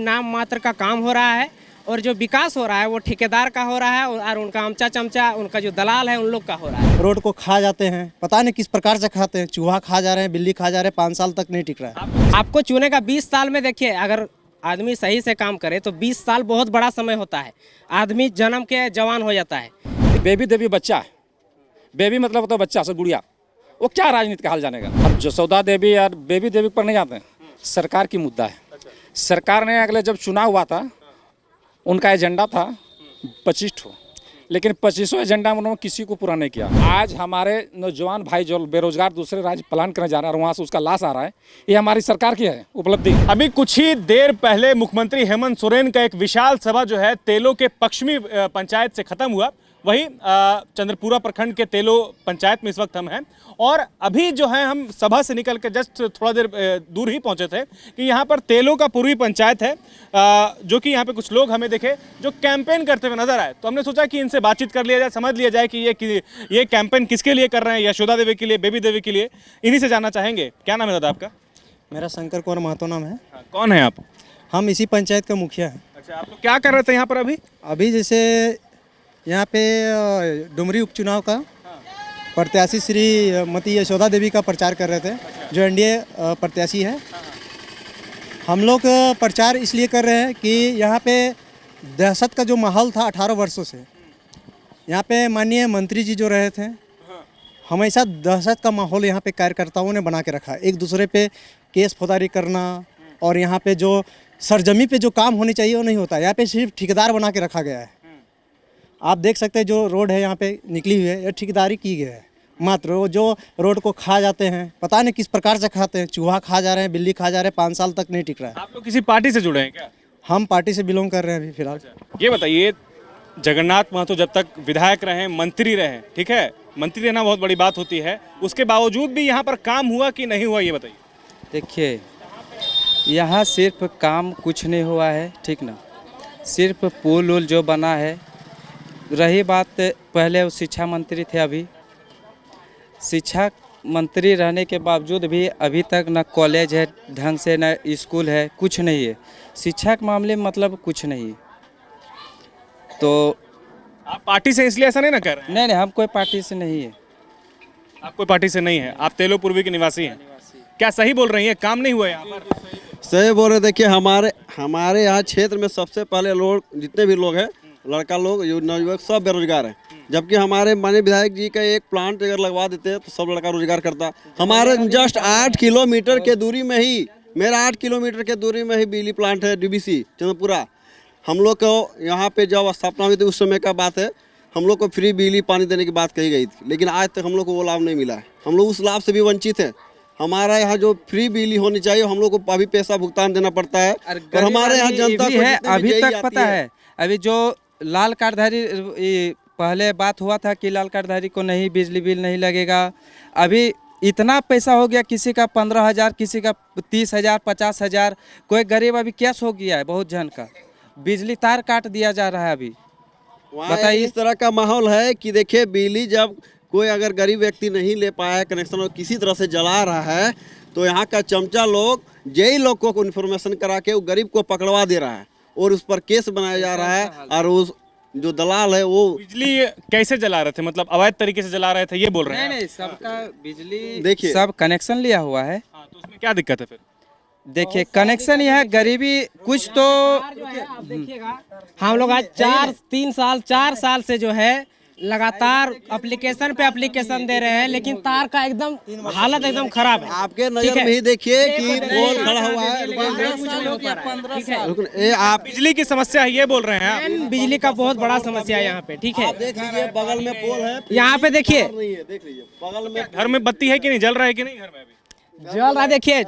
नाम मात्र का काम हो रहा है और जो विकास हो रहा है वो ठेकेदार का हो रहा है और उनका आमचा चमचा, उनका जो दलाल है उन लोग का हो रहा है। रोड को खा जाते हैं, पता नहीं किस प्रकार से खाते हैं। चूहा खा जा रहे हैं, बिल्ली खा जा रहे हैं, 5 साल तक नहीं टिक रहा है। आपको चुने का 20 साल में देखिए, अगर आदमी सही से काम करे तो 20 साल बहुत बड़ा समय होता है। आदमी जन्म के जवान हो जाता है। बेबी देवी बच्चा है, बेबी मतलब होता है बच्चा से गुड़िया, वो क्या राजनीति का हाल जानेगा। अब जसोदा देवी या बेबी देवी पर नहीं जाते हैं, सरकार की मुद्दा है। सरकार ने अगले जब चुनाव हुआ था उनका एजेंडा था 25 ठो, लेकिन 25 एजेंडा में उन्होंने किसी को पूरा नहीं किया। आज हमारे नौजवान भाई जो बेरोजगार दूसरे राज्य प्लान करने जा रहा है और वहाँ से उसका लाश आ रहा है, ये हमारी सरकार की है उपलब्धि। अभी कुछ ही देर पहले मुख्यमंत्री हेमंत सोरेन का एक विशाल सभा जो है तेलो के पश्चिमी पंचायत से खत्म हुआ। वही चंद्रपुरा प्रखंड के तेलो पंचायत में इस वक्त हम हैं और अभी जो है हम सभा से निकल कर जस्ट थोड़ा देर दूर ही पहुंचे थे कि यहाँ पर तेलो का पूर्वी पंचायत है, जो कि यहाँ पे कुछ लोग हमें दिखे जो कैंपेन करते हुए नजर आए। तो हमने सोचा कि इनसे बातचीत कर लिया जाए, समझ लिया जाए कि ये कैंपेन किसके लिए कर रहे हैं, यशोदा देवी के लिए, बेबी देवी के लिए। इन्हीं से जानना चाहेंगे। क्या नाम है दादा आपका? मेरा शंकर कुमार महतो नाम है। कौन है आप? हम इसी पंचायत का मुखिया हैं। अच्छा, आप लोग क्या कर रहे थे यहाँ पर अभी जैसे यहाँ पे डुमरी उपचुनाव का प्रत्याशी श्री मती यशोदा देवी का प्रचार कर रहे थे, जो एनडीए प्रत्याशी है। हम लोग प्रचार इसलिए कर रहे हैं कि यहाँ पे दहशत का जो माहौल था 18 वर्षों से, यहाँ पे माननीय मंत्री जी जो रहे थे, हमेशा दहशत का माहौल यहाँ पे कार्यकर्ताओं ने बना के रखा। एक दूसरे पे केस फौजदारी करना और यहाँ पे जो सरजमी पे जो काम होनी चाहिए वो नहीं होता। यहाँ पे सिर्फ ठेकेदार बना के रखा गया है। आप देख सकते हैं जो रोड है यहाँ पे निकली हुई है, ये ठेकेदारी की गई है मात्र। वो जो रोड को खा जाते हैं, पता नहीं किस प्रकार से खाते हैं। चूहा खा जा रहे हैं, बिल्ली खा जा रहे हैं, 5 साल तक नहीं टिक रहा है। आप लोग किसी पार्टी से जुड़े हैं क्या? हम पार्टी से बिलोंग कर रहे हैं अभी फिलहाल। ये बताइए, जगन्नाथ महतो जब तक विधायक रहे, मंत्री रहे, ठीक है, मंत्री रहना बहुत बड़ी बात होती है, उसके बावजूद भी यहाँ पर काम हुआ कि नहीं हुआ, ये बताइए। देखिए, यहाँ सिर्फ काम कुछ नहीं हुआ है, ठीक ना। सिर्फ पुल उल जो बना है। रही बात, पहले वो शिक्षा मंत्री थे, अभी शिक्षा मंत्री रहने के बावजूद भी अभी तक ना कॉलेज है ढंग से, ना स्कूल है, कुछ नहीं है। शिक्षा के मामले में मतलब कुछ नहीं। तो आप पार्टी से इसलिए ऐसा नहीं ना कर रहे हैं? नहीं, हम कोई पार्टी से नहीं है। आप कोई पार्टी से नहीं है, आप तेलो पूर्वी के निवासी हैं। क्या सही बोल रही है, काम नहीं हुआ यहाँ पर? सही बोल रहे। देखिए, हमारे यहाँ क्षेत्र में सबसे पहले लोग, जितने भी लोग हैं, लड़का लोग, नवयुवक, सब बेरोजगार हैं। जबकि हमारे माननीय विधायक जी का एक प्लांट अगर लगवा देते तो सब लड़का रोजगार करता। हमारे जस्ट 8 किलोमीटर के दूरी में ही, मेरा 8 किलोमीटर के दूरी में ही बिजली प्लांट है, डीबीसी चंद्रपुरा। हम लोग को यहाँ पे जब स्थापना हुई थी उस समय का बात है, हम लोग को फ्री बिजली पानी देने की बात कही गई थी, लेकिन आज तक हम लोग को वो लाभ नहीं मिला है। हम लोग उस लाभ से भी वंचित हैं। हमारा यहाँ जो फ्री बिजली होनी चाहिए, हम लोग को अभी पैसा भुगतान देना पड़ता है। और हमारे यहाँ जनता भी है, अभी तक पता है, अभी जो लाल कार्डधारी, पहले बात हुआ था कि लाल कार्डधारी को नहीं बिजली बिल नहीं लगेगा। अभी इतना पैसा हो गया, किसी का 15,000, किसी का 30,000, 50,000। कोई गरीब अभी कैश हो गया है, बहुत जन का बिजली तार काट दिया जा रहा है। अभी बताइए, इस तरह का माहौल है कि देखिए, बिजली जब कोई अगर गरीब व्यक्ति नहीं ले पाया है कनेक्शन और किसी तरह से जला रहा है, तो यहाँ का चमचा लोग जेई लोग को इन्फॉर्मेशन करा के वो गरीब को पकड़वा दे रहा है और उस पर केस बनाया जा रहा है। और उस जो दलाल है वो बिजली कैसे जला रहे थे, मतलब अवैध तरीके से जला रहे थे, ये बोल रहे हैं? नहीं, सबका बिजली देखिए, सब कनेक्शन लिया हुआ है। तो उसमें क्या दिक्कत है फिर? देखिए, कनेक्शन यह है, गरीबी कुछ तो आप देखिएगा, हम लोग आज 4 साल से जो है लगातार एप्लीकेशन पे एप्लीकेशन दे रहे हैं, लेकिन तार का एकदम हालत एकदम खराब है। आपके नजर में ही देखिए कि पोल खड़ा हुआ है। आप बिजली की समस्या है, ये बोल रहे हैं आप? बिजली का बहुत बड़ा समस्या है यहाँ पे, ठीक है। देख लीजिए, बगल में पोल है, यहाँ पे देखिए, देख लीजिए बगल में। घर में बत्ती है कि नहीं, जल रहा है कि नहीं घर में? अभी जल रहा है। देखिए,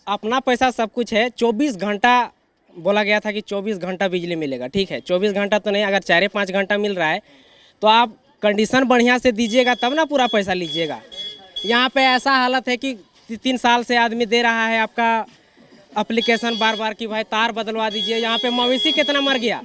अपना पैसा सब कुछ है। 24 घंटा बोला गया था कि 24 घंटा बिजली मिलेगा, ठीक है। 24 घंटा तो नहीं, अगर 4-5 घंटा मिल रहा है तो आप कंडीशन बढ़िया से दीजिएगा तब ना पूरा पैसा लीजिएगा। यहाँ पे ऐसा हालत है कि 3 साल से आदमी दे रहा है आपका एप्लीकेशन बार बार कि भाई तार बदलवा दीजिए। यहाँ पे मवेशी कितना मर गया,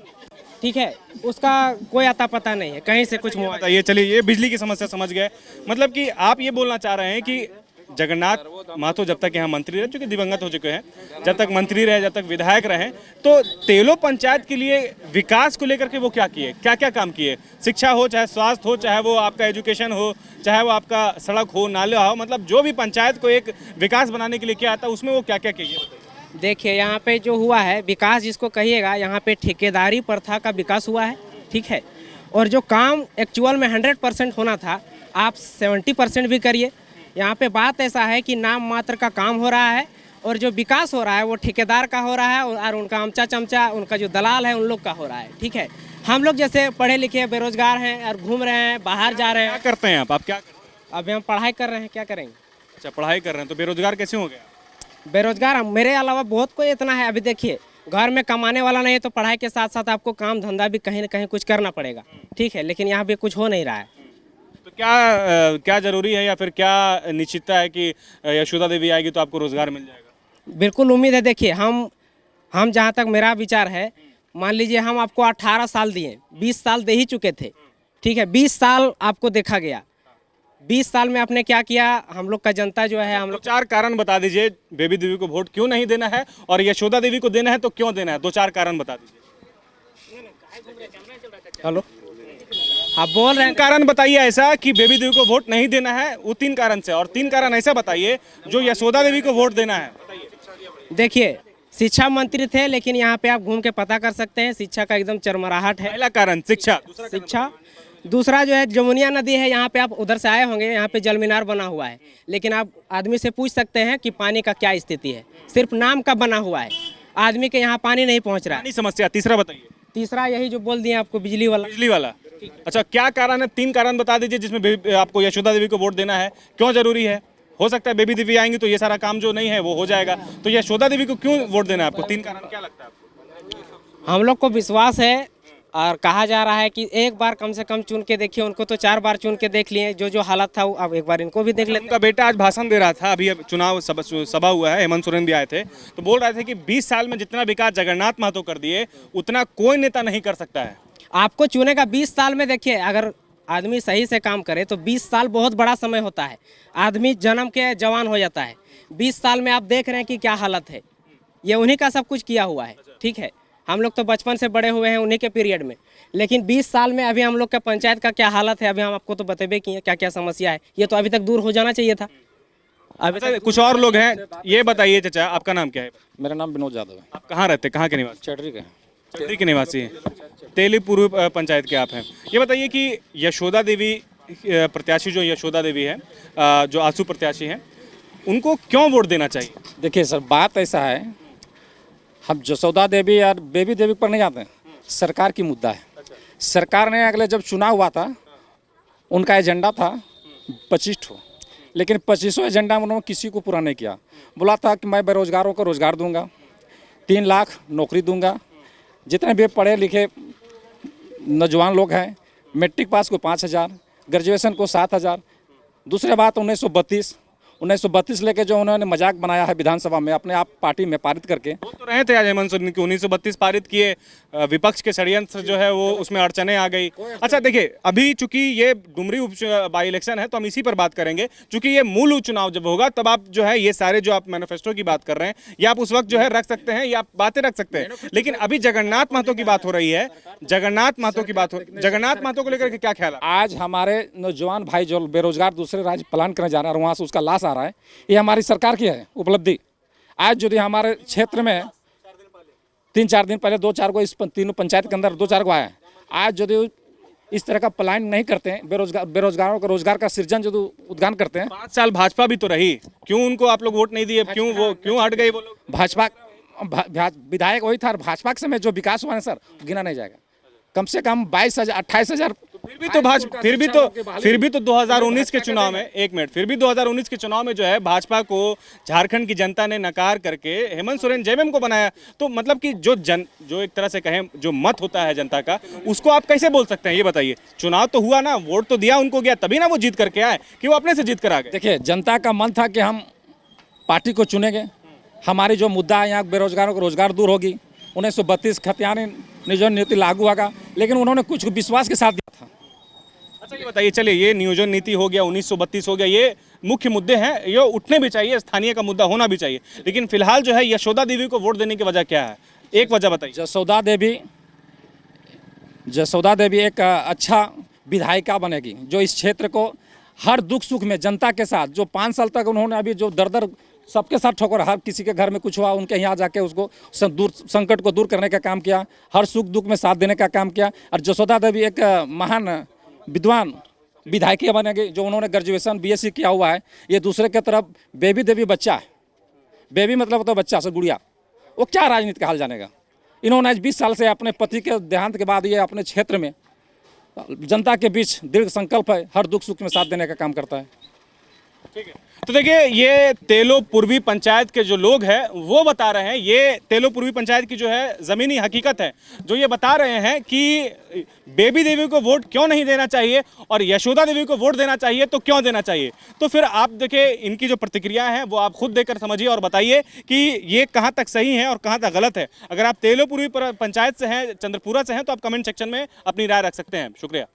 ठीक है, उसका कोई अता पता नहीं है, कहीं से कुछ मुआवजा। ये चलिए, ये बिजली की समस्या समझ गए। मतलब कि आप ये बोलना चाह रहे हैं कि जगन्नाथ महतो जब तक यहाँ मंत्री रहे, चूंकि दिवंगत हो चुके हैं, जब तक मंत्री रहे, जब तक विधायक रहे, तो तेलो पंचायत के लिए विकास को लेकर के वो क्या किए, क्या क्या काम किए? शिक्षा हो, चाहे स्वास्थ्य हो, चाहे वो आपका एजुकेशन हो, चाहे वो आपका सड़क हो, नाला हो, मतलब जो भी पंचायत को एक विकास बनाने के लिए क्या आता है, उसमें वो क्या क्या किए? देखिए यहाँ पे जो हुआ है विकास जिसको कहिएगा, यहाँ पे ठेकेदारी प्रथा का विकास हुआ है, ठीक है। और जो काम एक्चुअल में 100% होना था, आप 70% भी करिए। यहाँ पे बात ऐसा है कि नाम मात्र का काम हो रहा है और जो विकास हो रहा है वो ठेकेदार का हो रहा है और उनका अमचा चमचा, उनका जो दलाल है उन लोग का हो रहा है, ठीक है। हम लोग जैसे पढ़े लिखे बेरोजगार हैं और घूम रहे हैं, बाहर जा रहे क्या हैं। करते हैं आप क्या करते हैं? अभी हम पढ़ाई कर रहे हैं, क्या करेंगे? अच्छा, पढ़ाई कर रहे हैं, तो बेरोजगार कैसे हो गया? बेरोजगार मेरे अलावा बहुत कोई इतना है। अभी देखिए घर में कमाने वाला नहीं है तो पढ़ाई के साथ साथ आपको काम धंधा भी कहीं ना कहीं कुछ करना पड़ेगा, ठीक है। लेकिन यहाँ पे कुछ हो नहीं रहा है। तो क्या जरूरी है या फिर क्या निश्चितता है कि यशोदा देवी आएगी तो आपको रोजगार मिल जाएगा? बिल्कुल उम्मीद है। देखिए हम जहाँ तक मेरा विचार है, मान लीजिए हम आपको 18 साल दिए, 20 साल दे ही चुके थे, ठीक है। 20 साल आपको देखा गया, 20 साल में आपने क्या किया? हम लोग का जनता जो है, हम दो लोग चार कारण बता दीजिए, बेबी देवी को वोट क्यों नहीं देना है और यशोदा देवी को देना है तो क्यों देना है? दो चार कारण बता दीजिए। हेलो, आप बोल रहे हैं। कारण बताइए ऐसा कि बेबी देवी को वोट नहीं देना है, वो 3 कारण से, और 3 कारण ऐसा बताइए जो यशोदा देवी को वोट देना है। देखिए शिक्षा मंत्री थे, लेकिन यहाँ पे आप घूम के पता कर सकते हैं शिक्षा का एकदम चरमराहट है। पहला कारण शिक्षा, दूसरा जो है जमुनिया नदी है, यहाँ पे आप उधर से आए होंगे, यहाँ पे जल मीनार बना हुआ है, लेकिन आप आदमी से पूछ सकते हैं कि पानी का क्या स्थिति है। सिर्फ नाम का बना हुआ है, आदमी के यहाँ पानी नहीं पहुँच रहा है। पानी समस्या। तीसरा बताइए। तीसरा यही जो बोल दिए आपको, बिजली वाला। अच्छा, क्या कारण है? 3 कारण बता दीजिए जिसमें आपको यशोदा देवी को वोट देना है, क्यों जरूरी है? हो सकता है बेबी देवी आएंगी तो ये सारा काम जो नहीं है वो हो जाएगा, तो यशोदा देवी को क्यों वोट देना है आपको? 3 कारण क्या लगता है आपको? हम लोग को विश्वास है और कहा जा रहा है कि एक बार कम से कम चुन के देखिए। उनको तो 4 बार चुन के देख लिए, जो हालत था वो अब एक बार इनको भी देख लेते। उनका बेटा आज भाषण दे रहा था, अभी चुनाव सभा हुआ है, हेमंत सोरेन भी आए थे, तो बोल रहे थे कि 20 साल में जितना विकास जगन्नाथ महतो कर दिए उतना कोई नेता नहीं कर सकता है। आपको चुनेगा 20 साल में। देखिए अगर आदमी सही से काम करे तो 20 साल बहुत बड़ा समय होता है। आदमी जन्म के जवान हो जाता है, 20 साल में आप देख रहे हैं कि क्या हालत है। ये उन्हीं का सब कुछ किया हुआ है, ठीक है। हम लोग तो बचपन से बड़े हुए हैं उन्हीं के पीरियड में, लेकिन 20 साल में अभी हम लोग का पंचायत का क्या हालत है, अभी हम आपको तो बतेबे किए क्या क्या समस्या है। ये तो अभी तक दूर हो जाना चाहिए था। अभी अच्छा, कुछ और लोग हैं, ये बताइए चाचा, आपका नाम क्या है? मेरा नाम विनोद यादव है। आप कहाँ रहते, कहाँ के निवासी? चटरी का। चटरी के निवासी हैं, तेली पूर्व पंचायत के आप हैं। ये बताइए कि यशोदा देवी प्रत्याशी जो यशोदा देवी है, जो आंसू प्रत्याशी हैं, उनको क्यों वोट देना चाहिए? देखिए सर, बात ऐसा है, हम यशोदा देवी और बेबी देवी पर नहीं जाते हैं, सरकार की मुद्दा है। सरकार ने अगले जब चुनाव हुआ था, उनका एजेंडा था 25 ठो, लेकिन 25 एजेंडा में उन्होंने किसी को पूरा नहीं किया। बोला था कि मैं बेरोजगारों को रोजगार दूंगा, 3 लाख नौकरी दूंगा, जितने भी पढ़े लिखे नौजवान लोग हैं, मैट्रिक पास को 5,000, ग्रेजुएशन को 7,000। दूसरी बात 1932 लेके जो उन्होंने मजाक बनाया है विधानसभा में अपने आप पार्टी में पारित करके। वो तो रहे थे आज हेमंत सोरेन की 1932 पारित किए, विपक्ष के षड्यंत्र जो है वो उसमें अड़चने आ गई। अच्छा देखिए, अभी चूंकि ये डुमरी बाई इलेक्शन है तो हम इसी पर बात करेंगे, चूंकि ये मूल चुनाव जब होगा तब आप जो है ये सारे जो आप मैनिफेस्टो की बात कर रहे हैं ये आप उस वक्त जो है रख सकते हैं, या आप बातें रख सकते हैं। लेकिन अभी जगन्नाथ महतो की बात हो रही है, जगन्नाथ महतो को लेकर के क्या ख्याल है? आज हमारे नौजवान भाई जो बेरोजगार दूसरे राज्य प्लान करने जा रहा है और वहाँ से उसका लाश आ रहा है, ये हमारी सरकार की है उपलब्धि। आज यदि हमारे क्षेत्र में 3-4 दिन पहले 2-4 को इस तीनों पंचायत के अंदर 2-4 को आया है, आज यदि इस तरह का प्लान नहीं करते हैं, बेरोजगारों को रोजगार का सृजन जो उद्गान करते हैं। 5 साल भाजपा भी तो रही, क्यों उनको आप लोग वोट नहीं दिए? क्यों हट गए वो लोग? भाजपा विधायक वही था और भाजपा के समय जो विकास हुआ है सर, गिना नहीं जाएगा। कम से कम 22,000 28,000। फिर भी तो 2019 के चुनाव में, एक मिनट, फिर भी 2019 के चुनाव में जो है भाजपा को झारखंड की जनता ने नकार करके हेमंत सोरेन जेएमएम को बनाया। तो मतलब कि जो एक तरह से कहें जो मत होता है जनता का, उसको आप कैसे बोल सकते हैं? ये बताइए, चुनाव तो हुआ ना, वोट तो दिया उनको गया, तभी ना वो जीत करके आए कि वो अपने से जीत कर आ गए। देखिए, जनता का मन था कि हम पार्टी को चुनेंगे, हमारी जो मुद्दा है यहाँ बेरोजगारों को रोजगार दूर होगी, 1932 खतियानी नियोजन नीति लागू होगा, लेकिन उन्होंने कुछ विश्वास के साथ दिया था। अच्छा ये बताइए, चलिए ये नियोजन नीति हो गया, 1932 हो गया, ये मुख्य मुद्दे हैं, ये उठने भी चाहिए, स्थानीय का मुद्दा होना भी चाहिए, लेकिन फिलहाल जो है यशोदा देवी को वोट देने की वजह क्या है? एक वजह बताइए। जसोदा देवी एक अच्छा विधायिका बनेगी, जो इस क्षेत्र को हर दुख सुख में जनता के साथ, जो 5 साल तक उन्होंने अभी जो दर सबके साथ ठोकर, हर किसी के घर में कुछ हुआ उनके यहाँ जाके उसको संकट को दूर करने का काम किया, हर सुख दुख में साथ देने का काम किया। और जसोदा देवी एक महान विद्वान विधायिका बनेगी, जो उन्होंने ग्रेजुएशन BSc किया हुआ है। ये दूसरे की तरफ बेबी देवी बच्चा है, बेबी मतलब तो बच्चा से गुड़िया, वो क्या राजनीति का हाल जानेगा। इन्होंने आज 20 साल से अपने पति के देहांत के बाद ये अपने क्षेत्र में जनता के बीच दृढ़ संकल्प है, हर दुख सुख में साथ देने का काम करता है। ठीक है, तो देखिए ये तेलो पूर्वी पंचायत के जो लोग हैं वो बता रहे हैं, ये तेलो पूर्वी पंचायत की जो है ज़मीनी हकीकत है, जो ये बता रहे हैं कि बेबी देवी को वोट क्यों नहीं देना चाहिए और यशोदा देवी को वोट देना चाहिए तो क्यों देना चाहिए। तो फिर आप देखिए इनकी जो प्रतिक्रिया है वो आप खुद देखकर समझिए और बताइए कि ये कहाँ तक सही है और कहाँ तक गलत है। अगर आप तेलो पूर्वी पंचायत से हैं, चंद्रपुरा से हैं, तो आप कमेंट सेक्शन में अपनी राय रख सकते हैं। शुक्रिया।